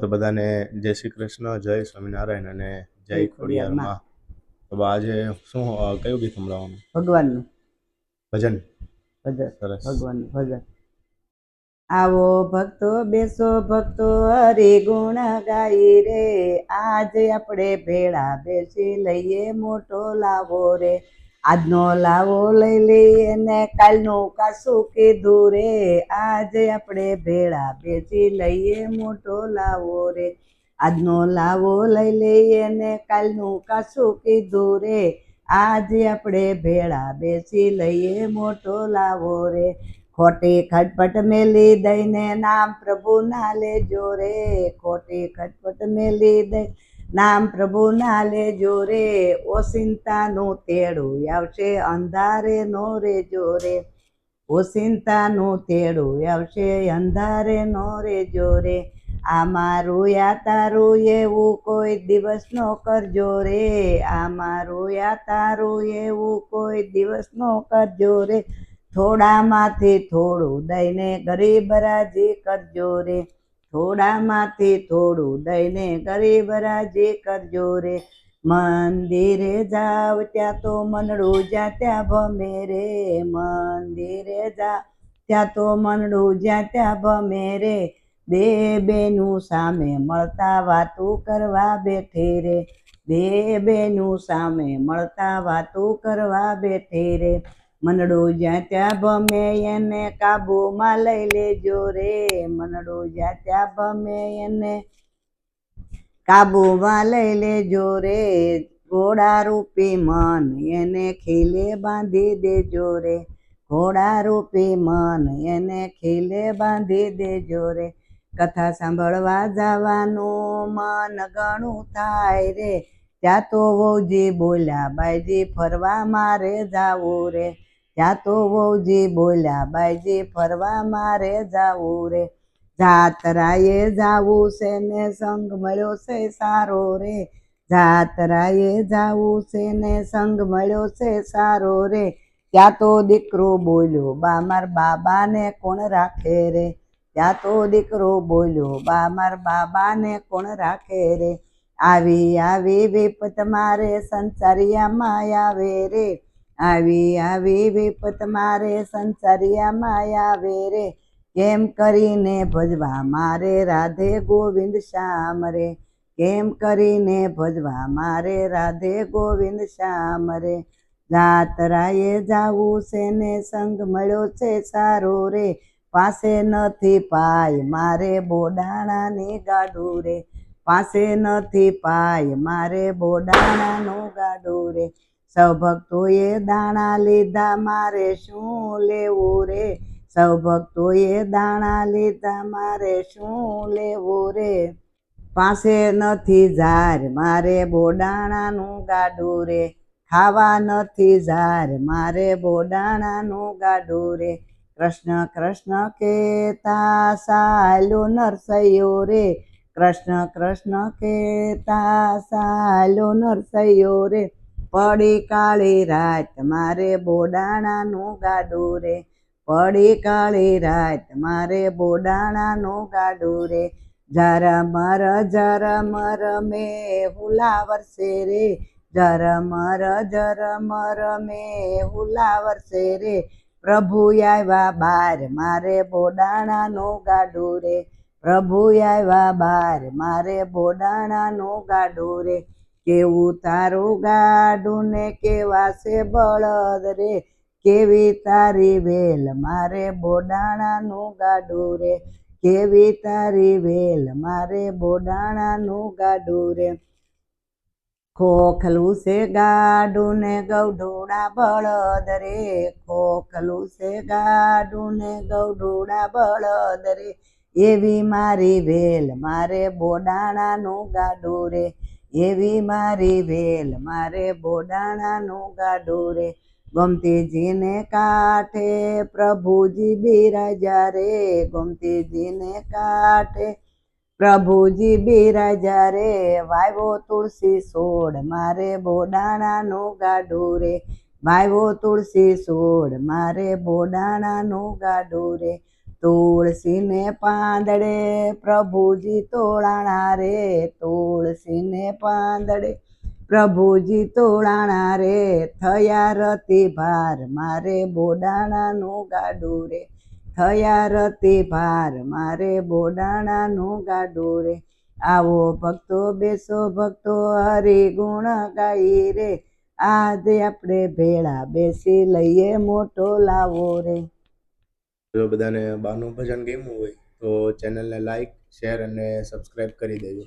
તો બધાને જય શ્રી કૃષ્ણ, જય સ્વામિનારાયણ અને જય ખોડિયારમાં. તો આજે શું કયું ગીત સંભળાવવાનું? ભગવાનનું ભજન. ભજન, સરસ. ભગવાનનું ભજન. આવો ભક્તો બેસો ભક્તો હરિ ગુણ ગાઈ રે, આજ આપણે ભેળા બેસી લઈએ મોટો લાવો રે. આજનો લાવો લઈ લઈએ ને કાલનું કાશું કીધું રે, આજે આપણે ભેળા બેસી લઈએ મોટો લાવો રે. આજનો લાવો લઈ લઈએ ને કાલનું કાશું કીધું રે, આજે આપણે ભેળા બેસી લઈએ મોટો લાવો રે. ખોટી ખટપટ મેલી દઈને નામ પ્રભુ ના લેજો રે, ખોટી ખટપટ મેલી દઈ નામ પ્રભુ ના લેજો રે. ઓચિંતાનું તેડું આવશે અંધારે નો રેજો રે, ઓચિંતાનું તેડું આવશે અંધારે નો રેજો રે. આ મારું યા તારું એવું કોઈ દિવસ નો કરજો રે, આ મારું યા તારું એવું કોઈ દિવસ નો કરજો રે. થોડામાંથી થોડું દઈને ગરીબ રાજી કરજો રે, થોડામાંથી થોડું દઈને ગરીબ રાજી કરજો રે. મંદિરે જાવ ત્યાં તો મનડું જ્યાં ત્યાં ભમે રે, મંદિરે જાવ ત્યાં તો મનડું જ્યાં ત્યાં ભમે રે. બે બેનું સામે મળતા વાતું કરવા બેઠી રે, બે બેનું સામે મળતા વાતું કરવા બેઠી રે. મનડું જ્યાં ત્યાં ભમે એને કાબુમાં લઈ લેજો રે, મનડું જ્યાં ત્યાં ભમે એને કાબુમાં લઈ લેજો રે. ઘોડા રૂપી મન એને ખીલે બાંધી દેજો રે, ઘોડા રૂપી મન એને ખીલે બાંધી દેજો રે. કથા સાંભળવા જવાનું મન ઘણું થાય રે, ત્યાં તો વહુજી બોલ્યા બાઈજી ફરવા મારે જાવું રે, ત્યાં તો વહુજી બોલ્યા બાઈજી ફરવા મારે જાવું રે. જાતરાએ જાવું છે ને સંગ મળ્યો છે સારો રે, જાતરાએ જાવું છે ને સંગ મળ્યો છે સારો રે. ત્યાં તો દીકરો બોલ્યો બા માર બાબાને કોણ રાખે રે, ત્યાં તો દીકરો બોલ્યો બા માર બાબાને કોણ રાખે રે. આવી આવી વિપત મારે સંસારિયામાં આવે રે, આવી આવી વિપત મારે સંસારિયામાં આવે રે. કેમ કરીને ભજવા મારે રાધે ગોવિંદ શ્યામ રે, કેમ કરીને ભજવા મારે રાધે ગોવિંદ શ્યામ રે. જાતરાએ જાવું છે ને સંગ મળ્યો છે સારો રે, પાસે નથી પાય મારે બોડાણાની ગાડું રે, પાસે નથી પાય મારે બોડાણાનું ગાડું રે. સૌ ભક્તોએ દાણા લીધા મારે શું લેવું રે, સૌ ભક્તોએ દાણા લીધા મારે શું લેવું રે. પાસે નથી ઝાર મારે બોડાણાનું ગાડું રે, ખાવા નથી ઝાર મારે બોડાણાનું ગાડું રે. કૃષ્ણ કૃષ્ણ કહેતા સાલ્યો નરસૈયો રે, કૃષ્ણ કૃષ્ણ કહેતા સાલ્યો નરસૈયો રે. પડી કાળી રાત મારે બોડાણાનું ગાડું રે, પડી કાળી રાત મારે બોડાણાનું ગાડું રે. ઝરમર ઝરમર મેહુલા વરસે રે, ઝરમર ઝરમર મેહુલા વરસે રે. પ્રભુ આવ્યા બાર મારે બોડાણાનું ગાડું રે, પ્રભુ આવ્યા બાર મારે બોડાણાનું ગાડું રે. કેવું તારું ગાડું ને કેવા છે બળદ રે, કેવી તારી વેલ મારે બોડાણાનું ગાડું રે, કેવી તારી વેલ મારે બોડાણાનું ગાડું રે. ખોખલું છે ગાડું ને ગૌઢોડા બળદ રે, ખોખલું છે ગાડું ને ગૌઢોડા બળદ રે. એવી મારી વેલ મારે બોડાણાનું ગાડું રે, એવી મારી વેલ મારે બોડાણાનું ગાડું રે. ગોમતીજીને કાંઠે પ્રભુજી બિરાજ્યા રે, ગોમતીજીને કાંઠે પ્રભુજી બિરાજ્યા રે. વાવ્યો તુલસી છોડ મારે બોડાણાનું ગાડું રે, વાવ્યો તુલસી છોડ મારે બોડાણાનું ગાડું રે. તુલસીને પાંદડે પ્રભુજી તોળાણા રે, તુલસીને પાંદડે પ્રભુજી તોળાણા રે, થયા રતી ભાર મારે બોડાણાનું ગાડું રે, થયા રતી ભાર મારે બોડાણાનું ગાડું રે. આવો ભક્તો બેસો ભક્તો હરિ ગુણ ગાઈ રે, આજે આપણે ભેળા બેસી લઈએ મોટો લાવો રે. જો બધાને બાનું ભજન ગમ્યું હોય તો ચેનલને લાઈક, શેર અને સબસ્ક્રાઈબ કરી દેજો.